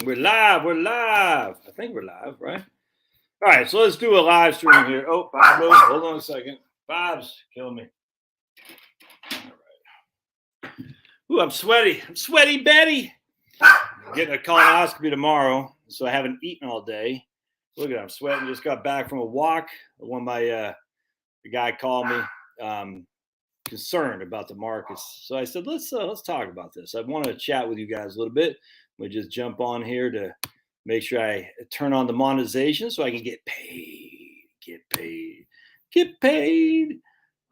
We're live. We're live. I think we're live, right? All right, so let's do a live stream here. Oh, Pablo, hold on a second. Bob's killing me. All right. Ooh, I'm sweaty. I'm sweaty, Betty. I'm getting a colonoscopy tomorrow, so I haven't eaten all day. Look at it, I'm sweating. Just got back from a walk. One of my the guy called me, concerned about the markets. So I said, let's talk about this. I want to chat with you guys a little bit. We just jump on here to make sure I turn on the monetization so I can get paid,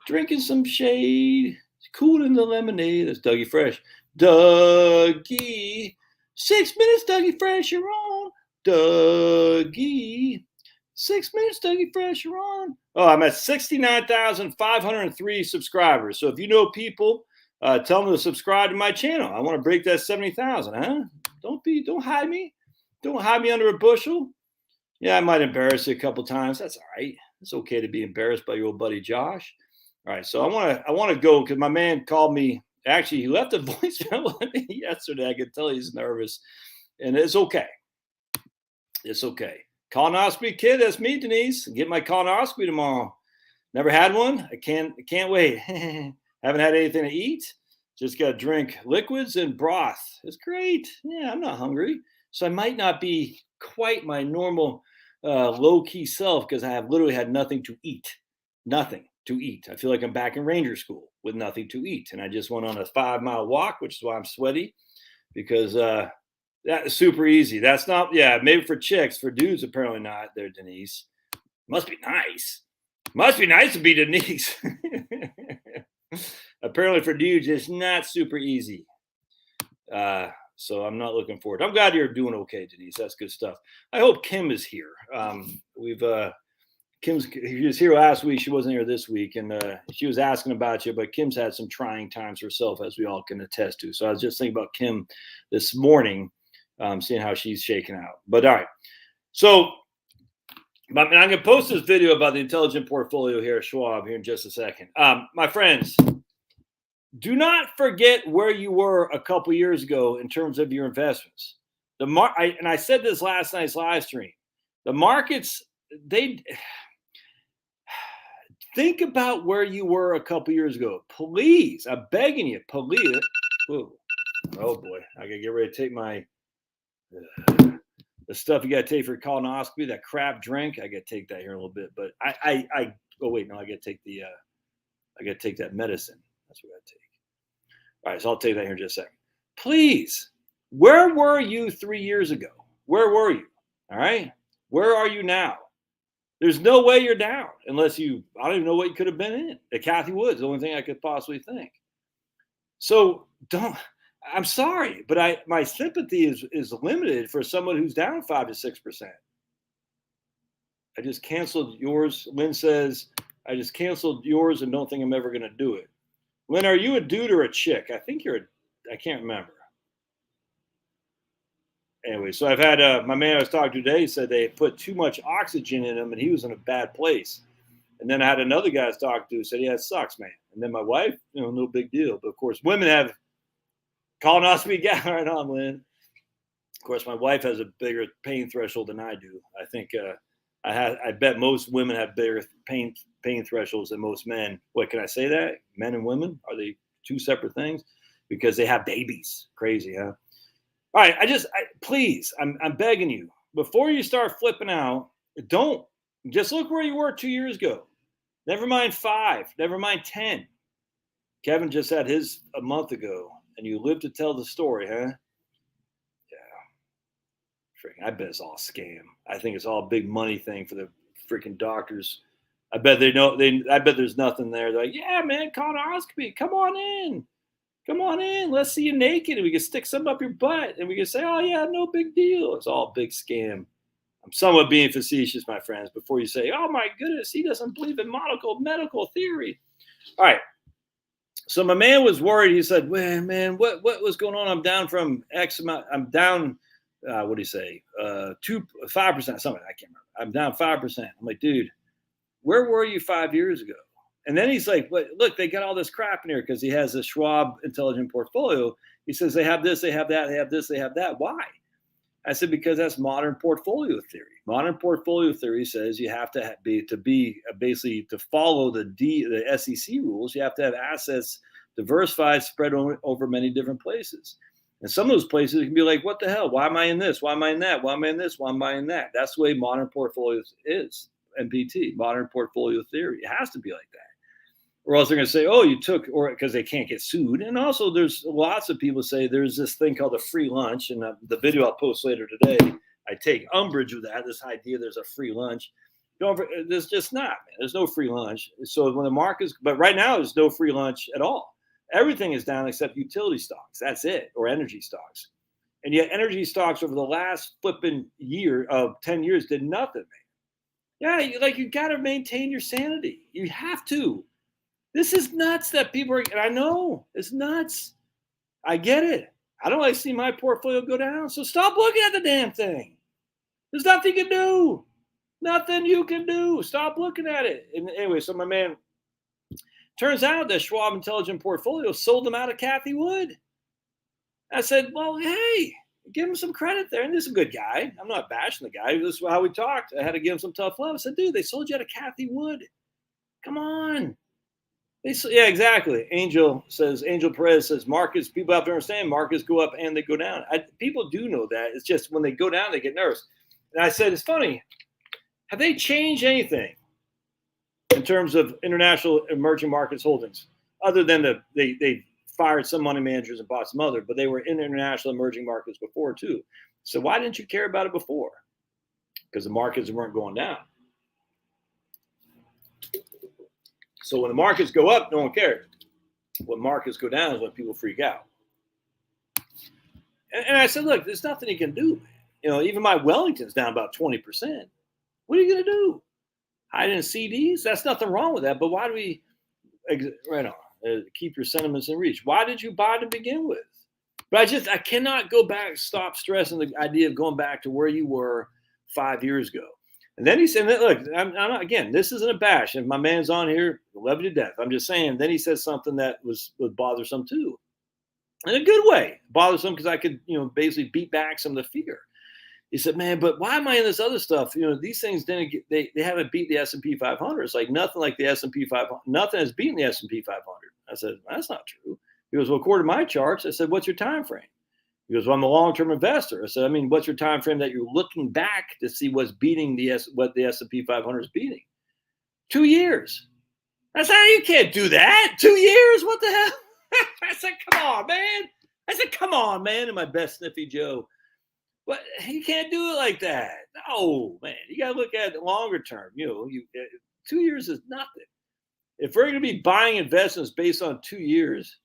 drinking some shade, cooling the lemonade. That's Dougie Fresh. Dougie, 6 minutes, Dougie Fresh, you're on. Dougie, 6 minutes, Dougie Fresh, you're on. Oh, I'm at 69,503 subscribers. So if you know people, tell them to subscribe to my channel. I want to break that 70,000, huh? Don't hide me. Don't hide me under a bushel. Yeah, I might embarrass you a couple times. That's all right. It's okay to be embarrassed by your old buddy Josh. All right, so I want to go because my man called me. Actually, he left a voicemail with me yesterday. I could tell he's nervous, and it's okay. It's okay. Colonoscopy Kid, that's me, Denise. Get my colonoscopy tomorrow. Never had one. I can't wait. Haven't had anything to eat. Just got to drink liquids and broth. It's great. Yeah, I'm not hungry. So I might not be quite my normal low-key self because I have literally had nothing to eat. Nothing to eat. I feel like I'm back in ranger school with nothing to eat. And I just went on a 5-mile walk, which is why I'm sweaty, because that is super easy. That's not, yeah, maybe for chicks. For dudes, apparently not there, Denise. Must be nice. Must be nice to be Denise. Apparently for dudes, it's not super easy. So I'm not looking forward. I'm glad you're doing okay, Denise. That's good stuff. I hope Kim is here. She was here last week. She wasn't here this week, and she was asking about you. But Kim's had some trying times herself, as we all can attest to. So I was just thinking about Kim this morning, seeing how she's shaking out. But all right, so I'm going to post this video about the intelligent portfolio here at Schwab here in just a second. My friends, do not forget where you were a couple years ago in terms of your investments. I said this last night's live stream. The markets, think about where you were a couple years ago. Please, I'm begging you, please. Whoa. Oh boy, I gotta get ready to take my the stuff you gotta take for colonoscopy. That crap drink, I gotta take that here in a little bit. But I oh wait, no, I gotta take that medicine. That's what I gotta take. All right, so I'll take that here in just a second. Please, where were you 3 years ago? Where were you? All right, where are you now? There's no way you're down unless I don't even know what you could have been in. The Kathy Woods, the only thing I could possibly think. So I'm sorry, but my sympathy is limited for someone who's down 5 to 6%. I just canceled yours. Lynn says, I just canceled yours and don't think I'm ever going to do it. Lynn, are you a dude or a chick? I think I can't remember. Anyway, so I've had my man I was talking to today said they put too much oxygen in him and he was in a bad place. And then I had another guy I was talking to who said, yeah, it sucks, man. And then my wife, no big deal. But of course, women have colonoscopy. Yeah, right on, Lynn. Of course, my wife has a bigger pain threshold than I do. I think I bet most women have bigger pain thresholds than most men. What, can I say that? Men and women, are they two separate things? Because they have babies. Crazy, huh? All right, please, I'm begging you, before you start flipping out, don't just look where you were 2 years ago. Never mind 5, never mind 10. Kevin just had his a month ago, and you live to tell the story, huh? Yeah. I bet it's all a scam. I think it's all a big money thing for the freaking doctors. I bet I bet there's nothing there. They're like, yeah, man, colonoscopy, come on in. Come on in. Let's see you naked. And we can stick something up your butt. And we can say, oh, yeah, no big deal. It's all a big scam. I'm somewhat being facetious, my friends, before you say, oh, my goodness, he doesn't believe in medical theory. All right. So my man was worried. He said, well, man, what was going on? I'm down from X amount. I'm down, what do you say, 5%, something. I can't remember. I'm down 5%. I'm like, dude, where were you 5 years ago? And then he's like, but look, they got all this crap in here because he has a Schwab intelligent portfolio. He says they have this, they have that, they have this, they have that. Why? I said, because that's modern portfolio theory. Modern portfolio theory says you have to basically to follow the SEC rules. You have to have assets diversified, spread over many different places. And some of those places can be like, what the hell? Why am I in this? Why am I in that? Why am I in this? Why am I in that? That's the way modern portfolios is. MPT, modern portfolio theory. It has to be like that. Or else they're going to say, oh, you took, or because they can't get sued. And also there's lots of people say there's this thing called a free lunch. And the video I'll post later today, I take umbrage with that, this idea there's a free lunch. There's just not, man. There's no free lunch. So when the market's, but right now there's no free lunch at all. Everything is down except utility stocks. That's it, or energy stocks. And yet energy stocks over the last flipping year of 10 years did nothing, man. Yeah, you got to maintain your sanity. You have to. This is nuts that people are, and I know it's nuts. I get it. I don't like to see my portfolio go down. So stop looking at the damn thing. There's nothing you can do. Nothing you can do. Stop looking at it. And anyway, so my man, turns out that Schwab Intelligent Portfolio sold them out of Cathie Wood. I said, well, hey, give him some credit there. And this is a good guy. I'm not bashing the guy. This is how we talked. I had to give him some tough love. I said, dude, they sold you out of Cathie Wood. Come on. Yeah, exactly. Angel Perez says markets, people have to understand markets go up and they go down. People do know that. It's just when they go down, they get nervous. And I said, it's funny. Have they changed anything in terms of international emerging markets holdings, other than they fired some money managers and bought some other, but they were in international emerging markets before too. So why didn't you care about it before? Because the markets weren't going down. So when the markets go up, no one cares. When markets go down is when people freak out. And I said, look, there's nothing you can do, man. Even my Wellington's down about 20%. What are you going to do? Hide in CDs? That's nothing wrong with that. But why do we, right on, keep your sentiments in reach? Why did you buy to begin with? But I cannot go back, stop stressing the idea of going back to where you were 5 years ago. And then he said, look, I'm not, again, this isn't a bash. If my man's on here, I love you to death. I'm just saying, then he said something that was bothersome too. In a good way. Bothersome because I could, basically beat back some of the fear. He said, man, but why am I in this other stuff? These things didn't get, they haven't beat the S&P 500. It's like nothing like the S&P 500. Nothing has beaten the S&P 500. I said, that's not true. He goes, well, according to my charts, I said, what's your time frame? He goes, well, I'm a long-term investor. I said, what's your time frame that you're looking back to see what's beating what the S&P 500 is beating? 2 years. I said, you can't do that. 2 years? What the hell? I said, come on, man. In my best sniffy Joe. But you can't do it like that. No, man. You got to look at it longer term. 2 years is nothing. If we're going to be buying investments based on 2 years,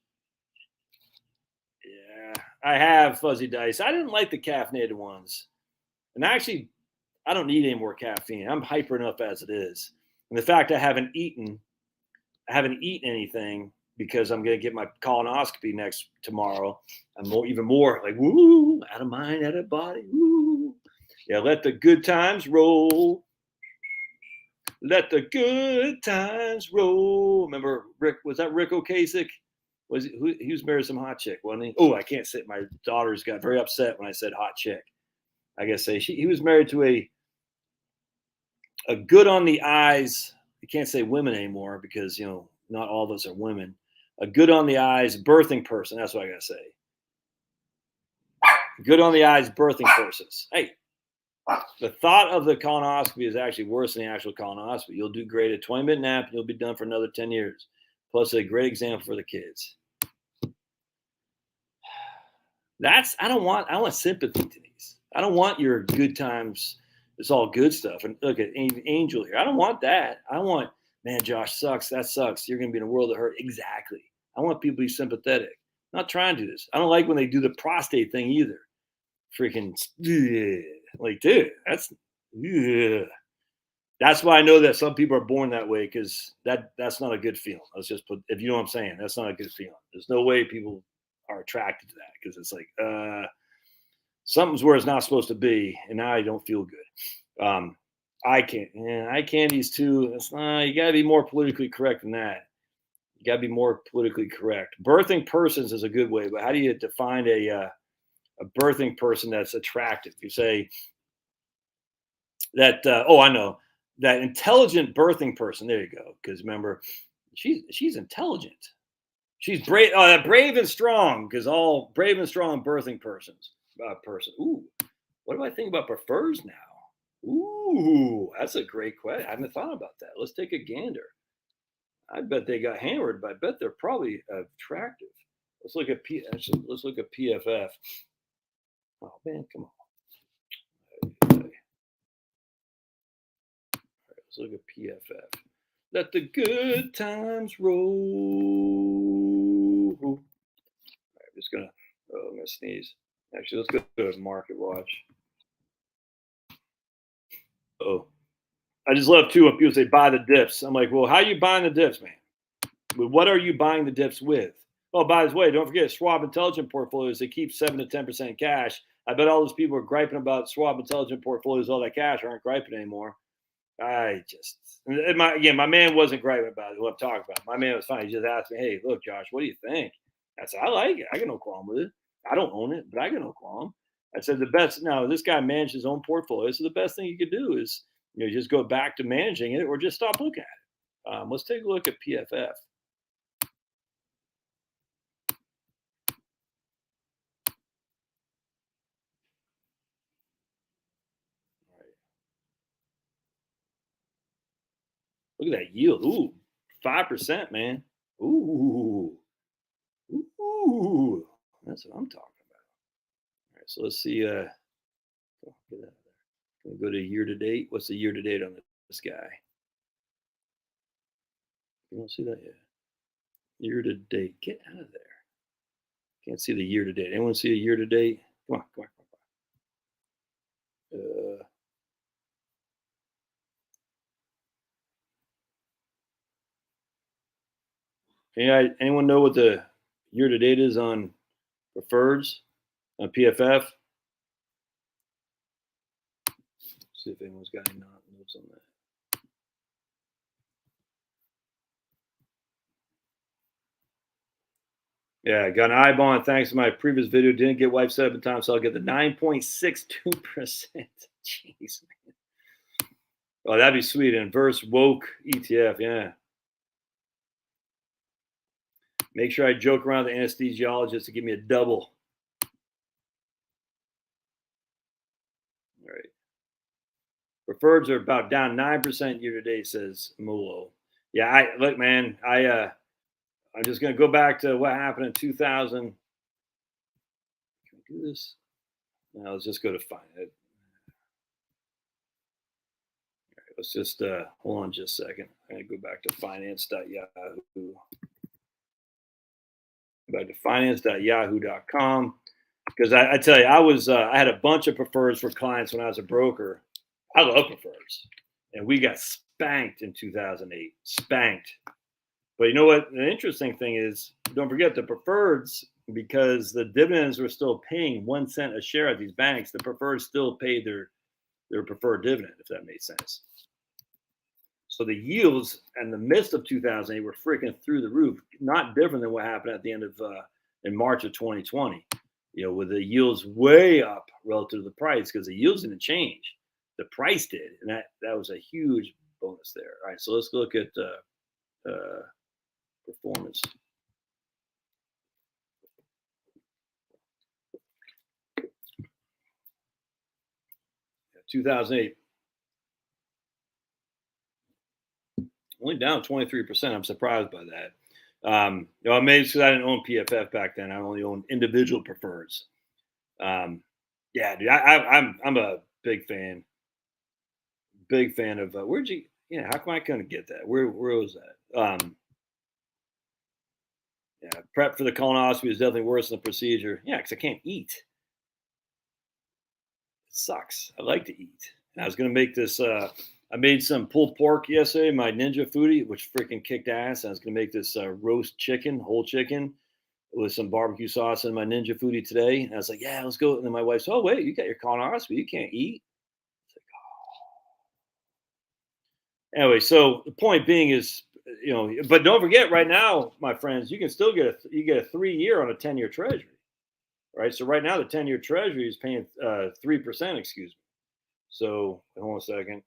I have fuzzy dice. I didn't like the caffeinated ones. And actually, I don't need any more caffeine. I'm hyper enough as it is. And the fact I haven't eaten anything because I'm going to get my colonoscopy tomorrow. I'm even more like, woo, out of mind, out of body. Woo. Yeah, let the good times roll. Let the good times roll. Remember, was that Rick Ocasek? He was married to some hot chick, wasn't he? Oh, I can't say. My daughters got very upset when I said hot chick. I guess he was married to a good on the eyes. You can't say women anymore because not all of us are women. A good on the eyes birthing person. That's what I gotta say. Good on the eyes birthing persons. Hey, the thought of the colonoscopy is actually worse than the actual colonoscopy. You'll do great. A 20-minute nap, and you'll be done for another 10 years. Plus, a great example for the kids. I want sympathy to these. I don't want your good times. It's all good stuff. And look at Angel here. I don't want that. I want, man, Josh sucks. That sucks. You're going to be in a world of hurt. Exactly. I want people to be sympathetic. I'm not trying to do this. I don't like when they do the prostate thing either. Freaking, like, dude, that's why I know that some people are born that way, because that's not a good feeling. Let's just put, if you know what I'm saying, that's not a good feeling. There's no way people are attracted to that, because it's like something's where it's not supposed to be, and now I don't feel good. Eye candies too. You got to be more politically correct than that. You got to be more politically correct. Birthing persons is a good way, but how do you define a a birthing person that's attractive. You say that, oh, I know, that intelligent birthing person. There you go. Because remember, she's intelligent. She's brave, brave and strong. Because all brave and strong birthing persons. Person. Ooh, what do I think about prefers now? Ooh, that's a great question. I haven't thought about that. Let's take a gander. I bet they got hammered, but I bet they're probably attractive. Let's look at let's look at PFF. Oh man, come on. Let's look at PFF. Let the good times roll. All right, I'm just gonna. Oh, I'm gonna sneeze. Actually, let's go to Market Watch. Oh, I just love too when people say buy the dips. I'm like, well, how are you buying the dips, man? What are you buying the dips with? Oh, by the way, don't forget Schwab Intelligent Portfolios. They keep 7 to 10% cash. I bet all those people are griping about Schwab Intelligent Portfolios. All that cash aren't griping anymore. I just, my man wasn't griping about it. Who I'm talking about. My man was fine. He just asked me, hey, look, Josh, what do you think? I said, I like it. I got no qualm with it. I don't own it, but I got no qualm. I said, the best, now this guy managed his own portfolio. So the best thing you could do is, just go back to managing it or just stop looking at it. Let's take a look at PFF. Look at that yield. Ooh, 5%, man. Ooh. Ooh. That's what I'm talking about. All right, so let's see. Get out of there. Can we go to year to date? What's the year to date on this guy? You don't see that yet. Year to date. Get out of there. Can't see the year to date. Anyone see a year to date? Come on, come on, come on. Anyone know what the year to date is on preferreds on PFF? See if anyone's got any notes on that. Yeah, got an eye bond thanks to my previous video. Didn't get wiped 7 times, so I'll get the 9.62%. Jeez, man. Oh, that'd be sweet. Inverse woke ETF, yeah. Make sure I joke around the anesthesiologist to give me a double. All right. Preferreds are about down 9% year to date, says Molo. Yeah, look, man, I'm just gonna go back to what happened in 2000. Can we do this? No, let's just go to find it. All right, let's just hold on just a second. I'm gonna go back to finance.yahoo. Back to finance.yahoo.com. Because I tell you, I had a bunch of prefers for clients when I was a broker. I love prefers, and we got spanked in 2008. Spanked. But you know what? The interesting thing is, don't forget the preferreds, because the dividends were still paying 1 cent a share at these banks. The preferreds still paid their preferred dividend, if that makes sense. So the yields in the midst of 2008 were freaking through the roof. Not different than what happened at the end of in March of 2020. With the yields way up relative to the price, because the yields didn't change. The price did, and that was a huge bonus there. All right, so let's look at performance. Yeah, 2008, only down 23%. I'm surprised by that. I'm amazed because I didn't own PFF back then. I only owned individual prefers. Yeah, dude, I'm a big fan. Big fan of where'd you? Yeah, how come I couldn't get that? Where was that? Yeah, prep for the colonoscopy is definitely worse than the procedure. Yeah, because I can't eat. It sucks. I like to eat. And I was gonna make this. I made some pulled pork yesterday, my Ninja Foodie, which freaking kicked ass. I was gonna make this roast chicken, whole chicken, with some barbecue sauce in my Ninja Foodie today. And I was like, yeah, let's go. And then my wife said, oh wait, you got your colonoscopy, you can't eat. Anyway, so the point being is, but don't forget, right now, my friends, you can still get a 3-year on a 10-year treasury. right? So right now the 10-year Treasury is paying 3%. Excuse me. So hold on a second.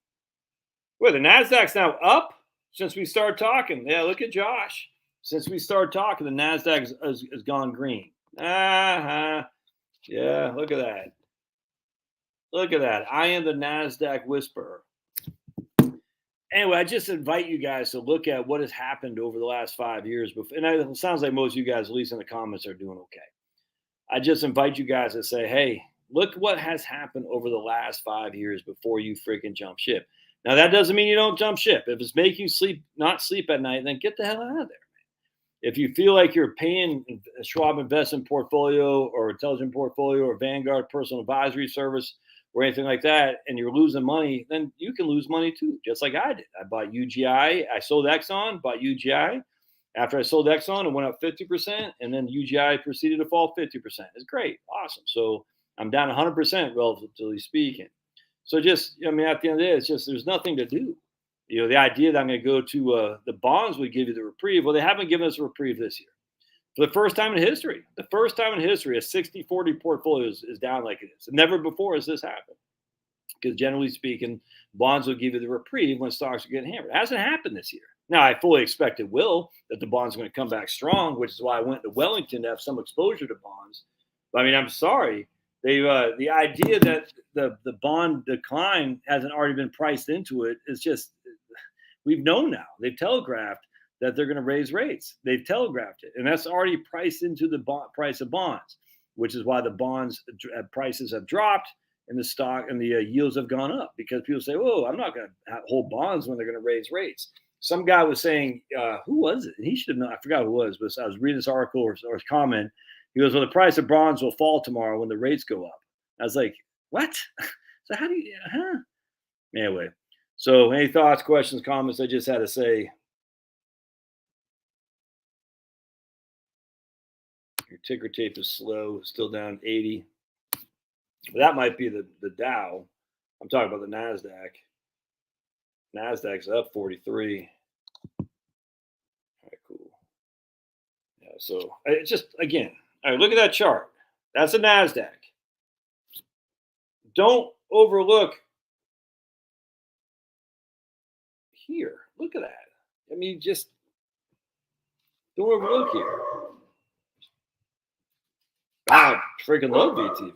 Wait, the Nasdaq's now up since we started talking. Yeah, look at Josh. Since we started talking, the Nasdaq has gone green. Yeah, look at that. Look at that. I am the Nasdaq whisperer. Anyway, I just invite you guys to look at what has happened over the last 5 years. And it sounds like most of you guys, at least in the comments, are doing okay. I just invite you guys to say, hey, look what has happened over the last 5 years before you freaking jump ship. Now, that doesn't mean you don't jump ship. If it's making you not sleep at night, then get the hell out of there. If you feel like you're paying a Schwab investment portfolio or intelligent portfolio or Vanguard personal advisory service or anything like that, and you're losing money, then you can lose money too, just like I did. I bought UGI. I sold Exxon, bought UGI. After I sold Exxon, it went up 50%, and then UGI proceeded to fall 50%. It's great. Awesome. So I'm down 100% relatively speaking. So just, I mean, at the end of the day, it's just there's nothing to do. You know, the idea that I'm going to go to the bonds would give you the reprieve. Well, they haven't given us a reprieve this year. For the first time in history, a 60-40 portfolio is down like it is. Never before has this happened. Because generally speaking, bonds will give you the reprieve when stocks are getting hammered. It hasn't happened this year. Now, I fully expect it will, that the bonds are going to come back strong, which is why I went to Wellington to have some exposure to bonds. But I mean, I'm sorry. The idea that the bond decline hasn't already been priced into it is just, we've known now. They've telegraphed that they're going to raise rates. They've telegraphed it. And that's already priced into the price of bonds, which is why the bonds prices have dropped and the stock and the yields have gone up, because people say, oh, I'm not going to hold bonds when they're going to raise rates. Some guy was saying, who was it? And he should have known. I forgot who it was, but I was reading this article or comment. He goes, well, the price of bonds will fall tomorrow when the rates go up. I was like, what? So how do you, Anyway, so any thoughts, questions, comments? I just had to say, your ticker tape is slow, still down 80. That might be the Dow. I'm talking about the NASDAQ. NASDAQ's up 43. All right, cool. Yeah, so it's just, again, all right, look at that chart. That's a NASDAQ. Don't overlook here. Look at that. I mean, just don't overlook here. I freaking love VTV.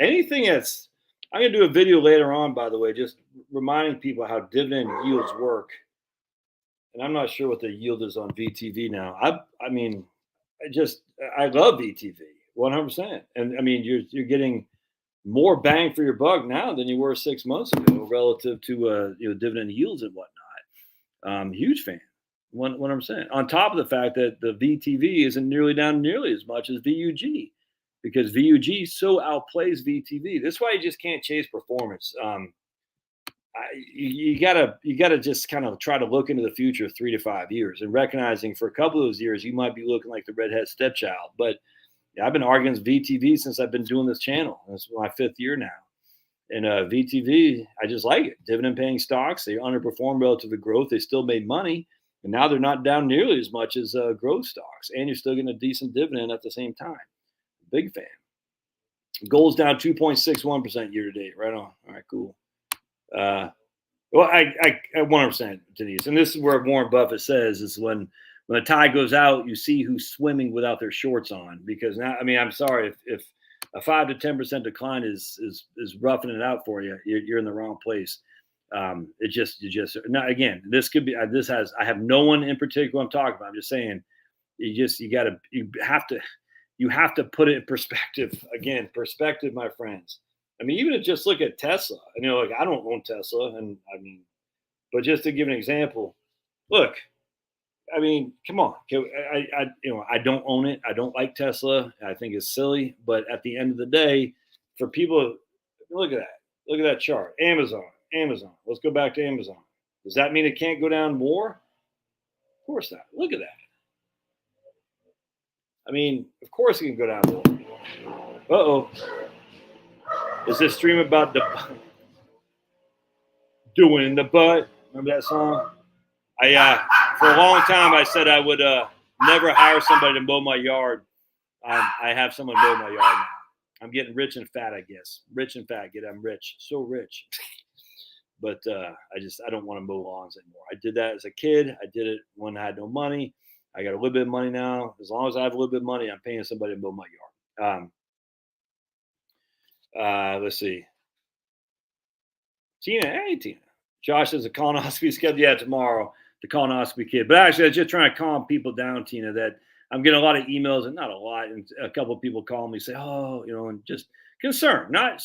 Anything that's, I'm going to do a video later on, by the way, just reminding people how dividend yields work. And I'm not sure what the yield is on VTV now. I mean, I love VTV 100%. And I mean, you're getting more bang for your buck now than you were 6 months ago relative to dividend yields and whatnot. Huge fan, 100%. On top of the fact that the VTV isn't down nearly as much as VUG, because VUG so outplays VTV. That's why you just can't chase performance. You gotta just kind of try to look into the future 3 to 5 years, and recognizing for a couple of those years you might be looking like the redhead stepchild. But yeah, I've been arguing VTV since I've been doing this channel. This is my 5th year now. And VTV, I just like it. Dividend paying stocks, they underperform relative to growth. They still made money, and now they're not down nearly as much as growth stocks, and you're still getting a decent dividend at the same time. Big fan. Gold's down 2.61% year to date. Right on. All right, cool. Well, I 100%, Denise. And this is where Warren Buffett says is when the tide goes out, you see who's swimming without their shorts on. Because now, I mean, I'm sorry if a 5 to 10% decline is roughing it out for you, you're in the wrong place. You just now again, this could be I have no one in particular I'm talking about. I'm just saying you have to put it in perspective. Again, perspective, my friends. I mean, even to just look at Tesla, like I don't own Tesla, and I mean, but just to give an example, look, I mean, come on, I don't own it. I don't like Tesla. I think it's silly. But at the end of the day, for people, look at that chart. Amazon. Let's go back to Amazon. Does that mean it can't go down more? Of course not. Look at that. I mean, of course it can go down more. Uh-oh. Is this stream about the doing in the butt? Remember that song? For a long time, I said I would never hire somebody to mow my yard. I have someone mow my yard now. I'm getting rich and fat, I guess. Rich and fat. I'm rich. So rich. But I don't want to mow lawns anymore. I did that as a kid. I did it when I had no money. I got a little bit of money now. As long as I have a little bit of money, I'm paying somebody to mow my yard. Let's see. Tina, hey Tina. Josh says a colonoscopy scheduled. Yeah, tomorrow, the Colonoscopy Kid. But actually, I was just trying to calm people down, Tina, that I'm getting a lot of emails, and not a lot, and a couple of people call me, say, oh, and just concerned, not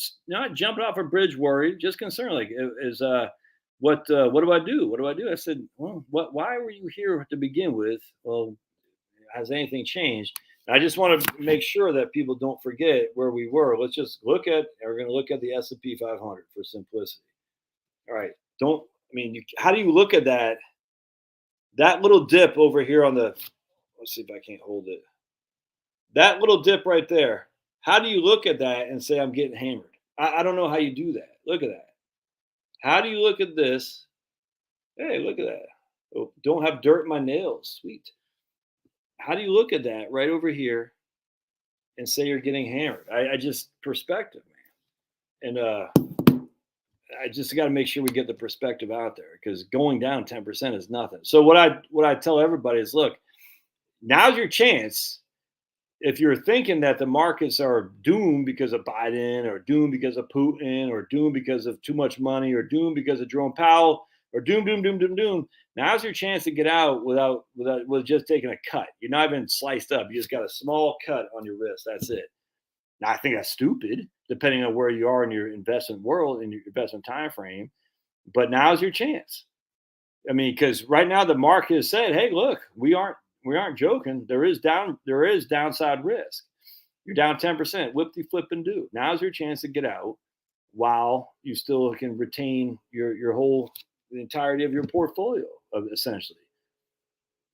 jumping off a bridge worried, just concerned. Like, what do I do? What do I do? I said, well, why were you here to begin with? Well, has anything changed? I just want to make sure that people don't forget where we were. Let's just we're going to look at the S&P 500 for simplicity. All right. How do you look at that? That little dip over here let's see if I can't hold it. That little dip right there. How do you look at that and say I'm getting hammered? I don't know how you do that. Look at that. How do you look at this? Hey, look at that. Oh, don't have dirt in my nails. Sweet. How do you look at that right over here and say you're getting hammered? I just perspective, man. And I just got to make sure we get the perspective out there, because going down 10% is nothing. So what I tell everybody is, look, now's your chance. If you're thinking that the markets are doomed because of Biden, or doomed because of Putin, or doomed because of too much money, or doomed because of Jerome Powell, or doom, now's your chance to get out with just taking a cut. You're not even sliced up. You just got a small cut on your wrist. That's it. Now, I think that's stupid, depending on where you are in your investment world, in your investment time frame. But now's your chance. Because right now the market has said, "Hey, look, we aren't joking. There is downside risk. You're down 10%. Flip and do. Now's your chance to get out while you still can retain the entirety of your portfolio, essentially.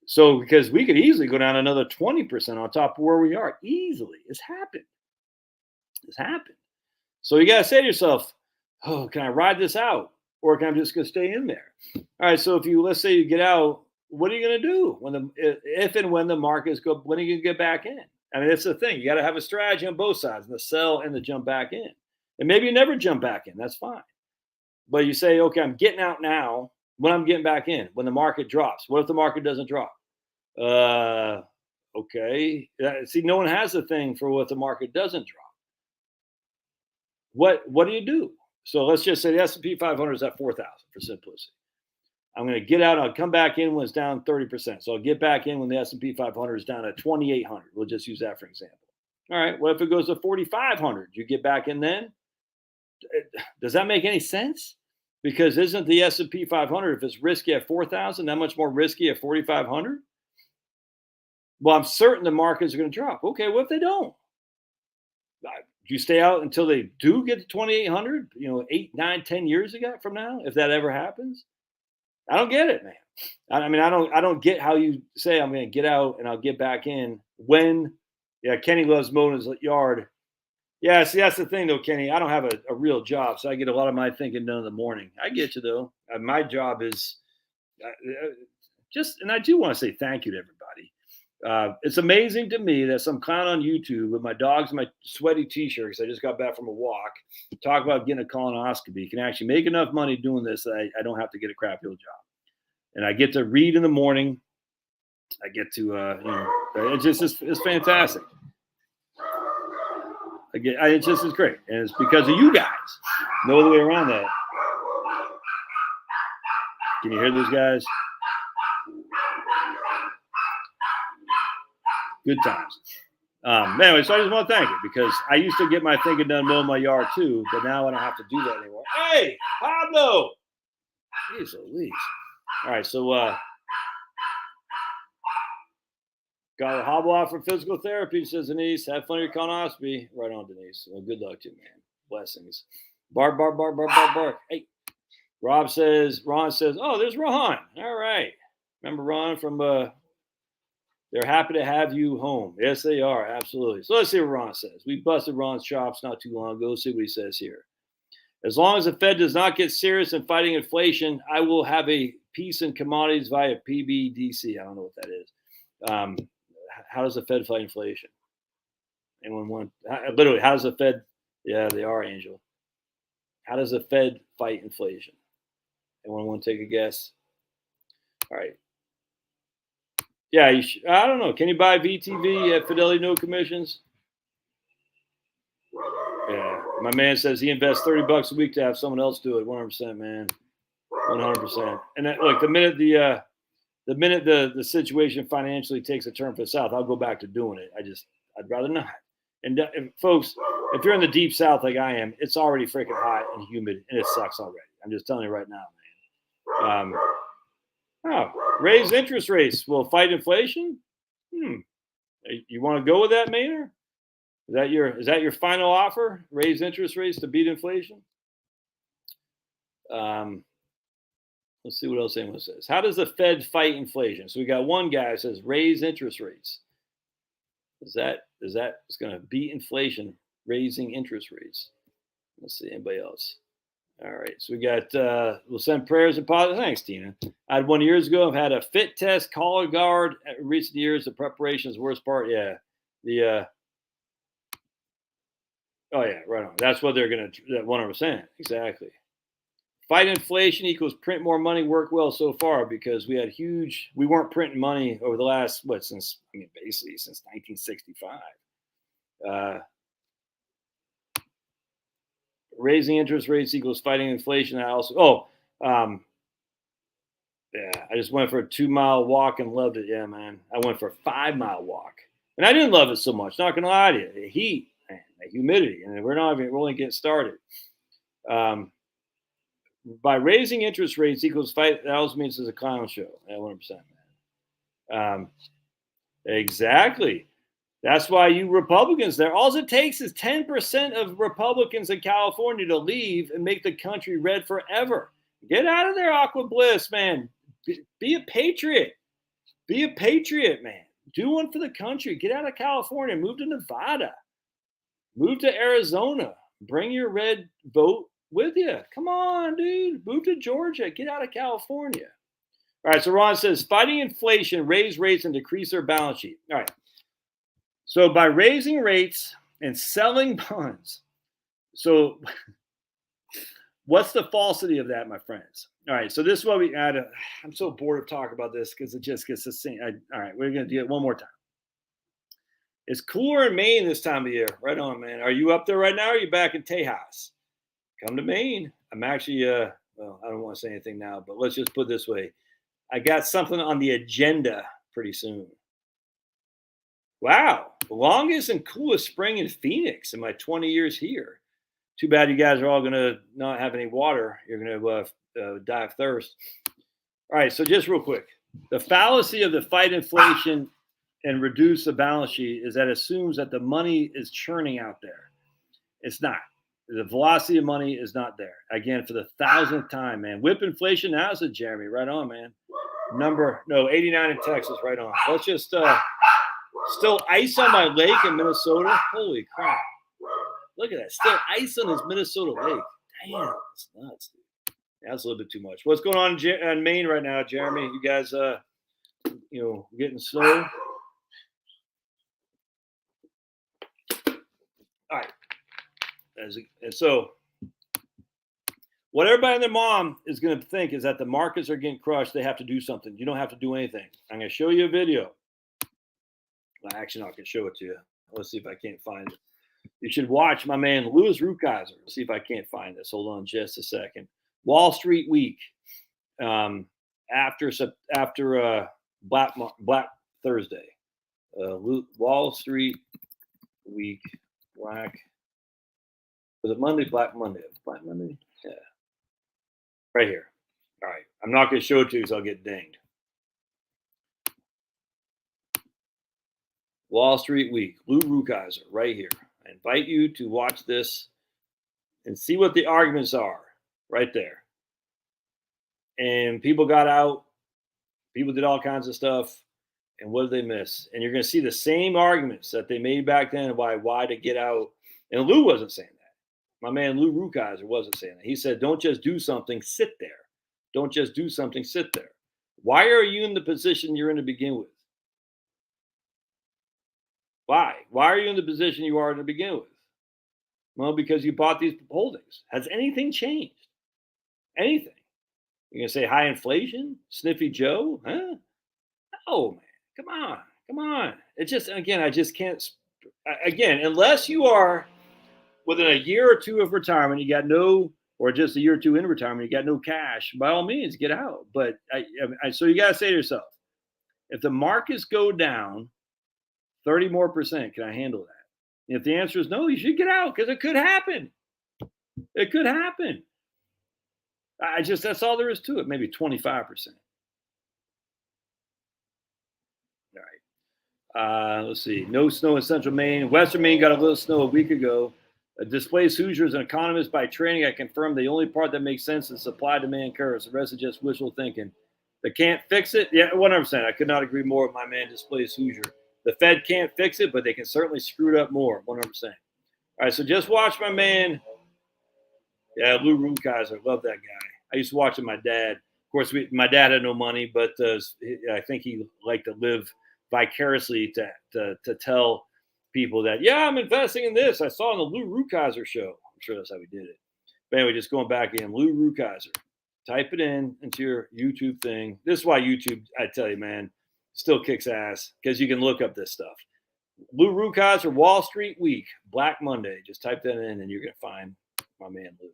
So, because we could easily go down another 20% on top of where we are, easily. It's happened. So you got to say to yourself, oh, can I ride this out? Or can I just go stay in there? All right. So let's say you get out, what are you going to do if and when the markets go? When are you going to get back in? That's the thing. You got to have a strategy on both sides, the sell and the jump back in. And maybe you never jump back in. That's fine. But you say, okay, I'm getting out now. When I'm getting back in, when the market drops. What if the market doesn't drop? Okay. See, no one has a thing for what the market doesn't drop. What do you do? So let's just say the S&P 500 is at 4,000 for simplicity. I'm going to get out. I'll come back in when it's down 30%. So I'll get back in when the S&P 500 is down at 2,800. We'll just use that for example. All right. What if it goes to 4,500? You get back in then? Does that make any sense? Because isn't the S&P 500, if it's risky at 4,000, that much more risky at 4,500? Well, I'm certain the markets are going to drop. Okay, what if they don't? Do you stay out until they do get to 2,800? 8, 9, 10 years from now, if that ever happens? I don't get it, man. I don't get how you say I'm going to get out and I'll get back in when. Yeah, Kenny loves mowing his yard. Yeah, see, that's the thing, though, Kenny. I don't have a real job, so I get a lot of my thinking done in the morning. I get you, though. My job is and I do want to say thank you to everybody. It's amazing to me that some clown on YouTube with my dogs and my sweaty T-shirt, because I just got back from a walk, talk about getting a colonoscopy, can actually make enough money doing this that I don't have to get a crappy old job. And I get to read in the morning. I get to, it's fantastic. It just is great. And it's because of you guys. No other way around that. Can you hear those guys? Good times. Anyway, so I just want to thank you, because I used to get my thinking done mowing my yard too, but now I don't have to do that anymore. Hey, Pablo! Jeez Louise. All right, so got a hobble out for physical therapy, says Denise. Have fun at your colonoscopy. Right on, Denise. Well, good luck to you, man. Blessings. Bark. Hey. Ron says, oh, there's Ron. All right. Remember Ron from they're happy to have you home. Yes, they are. Absolutely. So let's see what Ron says. We busted Ron's chops not too long ago. Let's see what he says here. As long as the Fed does not get serious in fighting inflation, I will have a piece in commodities via PBDC. I don't know what that is. How does the Fed fight inflation? Anyone want? Literally, how does the Fed? Yeah, they are, Angel. How does the Fed fight inflation? Anyone want to take a guess? All right. Yeah, I don't know. Can you buy VTV at Fidelity No Commissions? Yeah, my man says he invests $30 a week to have someone else do it. 100%, man. 100%. And that, look, the minute the situation financially takes a turn for the South, I'll go back to doing it. I'd rather not. And folks, if you're in the deep South like I am, it's already freaking hot and humid, and it sucks already. I'm just telling you right now, man. Raise interest rates will fight inflation. You want to go with that, Maynard? Is that your final offer? Raise interest rates to beat inflation? Let's see what else anyone says. How does the Fed fight inflation? So we got one guy who says raise interest rates. Is that going to beat inflation? Raising interest rates. Let's see anybody else. All right, so we got. We'll send prayers and positive. Thanks, Tina. I had one years ago. I've had a fit test, collar guard. In recent years, the preparation is the worst part. Yeah, Oh yeah, right on. That's what they're going to. 100%. Exactly. Fight inflation equals print more money. Worked well so far because we weren't printing money over the last basically since 1965. Raising interest rates equals fighting inflation. I just went for a 2-mile walk and loved it. Yeah, man. I went for a 5-mile walk and I didn't love it so much. Not gonna lie to you, the heat, man, the humidity, and we're only getting started. By raising interest rates equals fight. That also means it's a clown show. At 100%, man. Exactly. That's why you Republicans there. All it takes is 10% of Republicans in California to leave and make the country red forever. Get out of there, Aqua Bliss, man. Be a patriot. Be a patriot, man. Do one for the country. Get out of California. Move to Nevada. Move to Arizona. Bring your red vote with you. Come on, dude. Move to Georgia. Get out of California. All right, so Ron says, fighting inflation, raise rates, and decrease their balance sheet. All right. So by raising rates and selling bonds, so what's the falsity of that, my friends? All right, so this is what we add. I'm so bored of talking about this because it just gets the same. All right, we're going to do it one more time. It's cooler in Maine this time of year. Right on, man. Are you up there right now or are you back in Tejas? Come to Maine. I'm actually, I don't want to say anything now, but let's just put it this way. I got something on the agenda pretty soon. Wow, the longest and coolest spring in Phoenix in my 20 years here. Too bad you guys are all going to not have any water. You're going to die of thirst. All right, so just real quick. The fallacy of the fight inflation and reduce the balance sheet is that it assumes that the money is churning out there. It's not. The velocity of money is not there. Again, for the 1,000th time, man. Whip inflation now, said Jeremy. Right on, man. 89 in Texas. Right on. Let's just... Still ice on my lake in Minnesota. Holy crap. Look at that. Still ice on this Minnesota lake. Damn, that's nuts, dude. Yeah, that's a little bit too much. What's going on in Maine right now, Jeremy? You guys, getting snow? All right. And so what everybody and their mom is going to think is that the markets are getting crushed. They have to do something. You don't have to do anything. I'm going to show you a video. Well, actually, I can show it to you. Let's see if I can't find it. You should watch my man Louis Rukeyser. See if I can't find this. Hold on just a second. Wall Street Week. After Black Thursday. Wall Street Week. Was it Monday? Black Monday. Black Monday? Yeah. Right here. All right. I'm not going to show it to you because I'll get dinged. Wall Street Week, Lou Rukeyser, right here. I invite you to watch this and see what the arguments are right there. And people got out, people did all kinds of stuff, and what did they miss? And you're going to see the same arguments that they made back then about why to get out. And Lou wasn't saying that. My man Lou Rukeyser wasn't saying that. He said, don't just do something, sit there. Don't just do something, sit there. Why are you in the position you're in to begin with? Why? Why are you in the position you are to begin with? Well, because you bought these holdings. Has anything changed? Anything? You're gonna say high inflation, sniffy Joe? Huh? Oh man, come on, come on. It just again, I just can't. Again, unless you are within a year or two of retirement, you got no, or just a year or two in retirement, you got no cash. By all means, get out. But so you got to say to yourself, if the markets go down 30 more percent, can I handle that? If the answer is no, you should get out because it could happen. It could happen. That's all there is to it. Maybe 25%. All right. Let's see. No snow in central Maine. Western Maine got a little snow a week ago. A displaced Hoosier is an economist by training. I confirm the only part that makes sense is supply demand curves. The rest is just wishful thinking. They can't fix it. Yeah, 100%. I could not agree more with my man, displaced Hoosier. The Fed can't fix it, but they can certainly screw it up more. 100%. All right, so just watch my man. Yeah, Lou Rukeyser. Love that guy. I used to watch with my dad. Of course, my dad had no money, but I think he liked to live vicariously to tell people that, yeah, I'm investing in this. I saw on the Lou Rukeyser show. I'm sure that's how he did it. But anyway, just going back in, Lou Rukeyser. Type it in into your YouTube thing. This is why YouTube, I tell you, man, still kicks ass because you can look up this stuff. Lou Rukeyser, Wall Street Week, Black Monday. Just type that in and you're going to find my man Lou.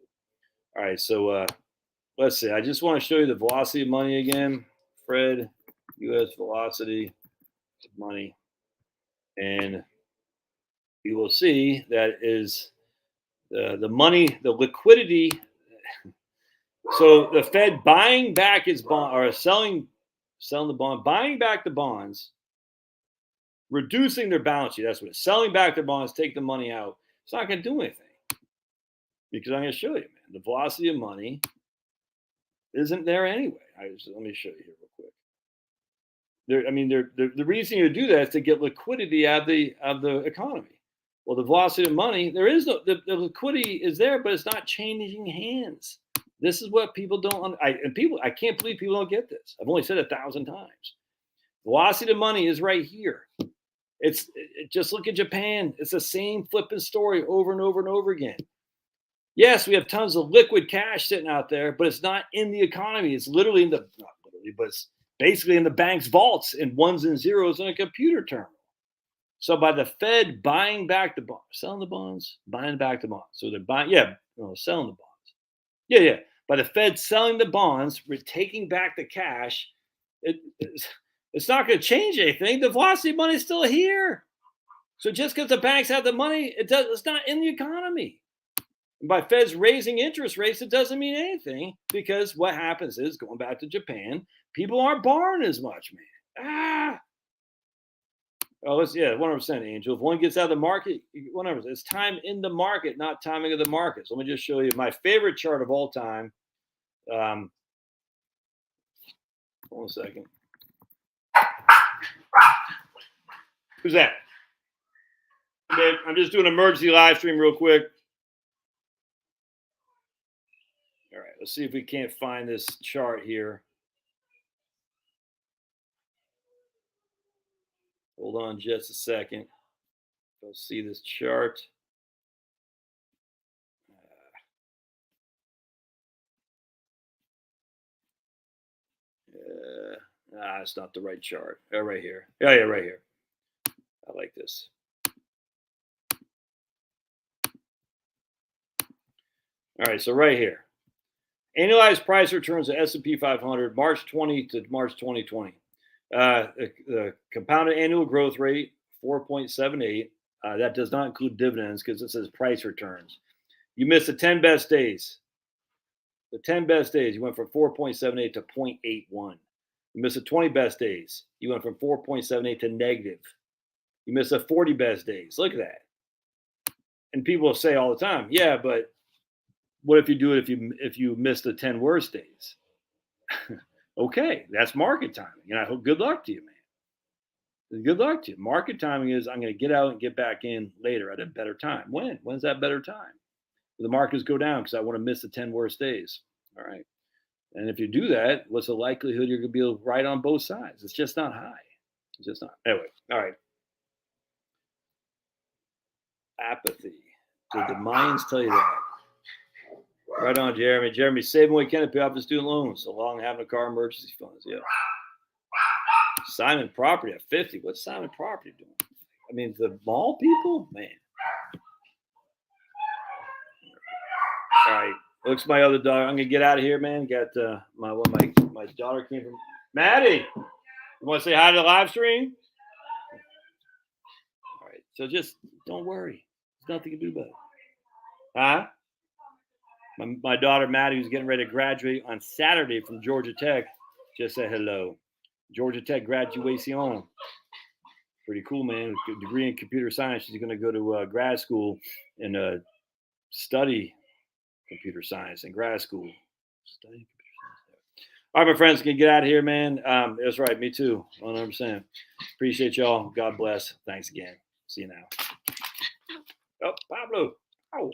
All right, so let's see. I just want to show you the velocity of money again. Fred, U.S. velocity of money. And you will see that is the money, the liquidity. So the Fed buying back its bond or selling the bond, buying back the bonds, reducing their balance sheet. That's what it's selling back their bonds, take the money out. It's not going to do anything because I'm going to show you, man. The velocity of money isn't there anyway. Let me show you here real quick. The reason you do that is to get liquidity out of the economy. Well, the velocity of money, there is no the liquidity is there, but it's not changing hands. This is what people don't. I can't believe people don't get this. I've only said it 1,000 times. Velocity of money is right here. Just look at Japan. It's the same flipping story over and over and over again. Yes, we have tons of liquid cash sitting out there, but it's not in the economy. It's literally not literally, but it's basically in the bank's vaults in ones and zeros in a computer terminal. So by the Fed buying back the bonds, selling the bonds, buying back the bonds. So they're buying, selling the bonds. Yeah. By the Fed selling the bonds, we're taking back the cash. It's not going to change anything. The velocity of money is still here. So just because the banks have the money, it's not in the economy. And by Feds raising interest rates, it doesn't mean anything because what happens is, going back to Japan, people aren't borrowing as much, man. Oh, 100%, Angel. If one gets out of the market, 100%. It's time in the market, not timing of the market. So let me just show you my favorite chart of all time. Hold on a second. Who's that? I'm just doing an emergency live stream real quick. All right, let's see if we can't find this chart here. Hold on just a second. You'll see this chart. It's not the right chart. Right here. Yeah, right here. I like this. All right, so right here. Annualized price returns of S&P 500, March 20 to March 2020. The compounded annual growth rate, 4.78. That does not include dividends because it says price returns. You missed the 10 best days. The 10 best days, you went from 4.78 to 0.81. You missed the 20 best days. You went from 4.78 to negative. You missed the 40 best days. Look at that. And people say all the time, yeah, but what if you do it if you miss the 10 worst days? Okay, that's market timing. And I hope good luck to you, man. Good luck to you. Market timing is I'm going to get out and get back in later at a better time. When's that better time? The markets go down because I want to miss the 10 worst days. All right. And if you do that, what's the likelihood you're going to be right on both sides? It's just not high. It's just not. Anyway, all right. apathy. Did the Mayans tell you that? Right on, Jeremy. Jeremy, saving what he can to pay off his student loans, along having a car emergency funds. Yeah. Simon Property at 50. What's Simon Property doing? I mean, the mall people, man. All right. Looks my other daughter. I'm gonna get out of here, man. Got my daughter came from. Maddie, you want to say hi to the live stream? All right. So just don't worry. There's nothing you can do about it. Huh? My daughter Maddie, who's getting ready to graduate on Saturday from Georgia Tech, just said hello. Georgia Tech graduation. Pretty cool, man. With a degree in computer science. She's going to go to grad school and study computer science in grad school. Study computer science. All right, my friends, can get out of here, man. That's right. Me too. 100%. Appreciate y'all. God bless. Thanks again. See you now. Oh, Pablo. Oh.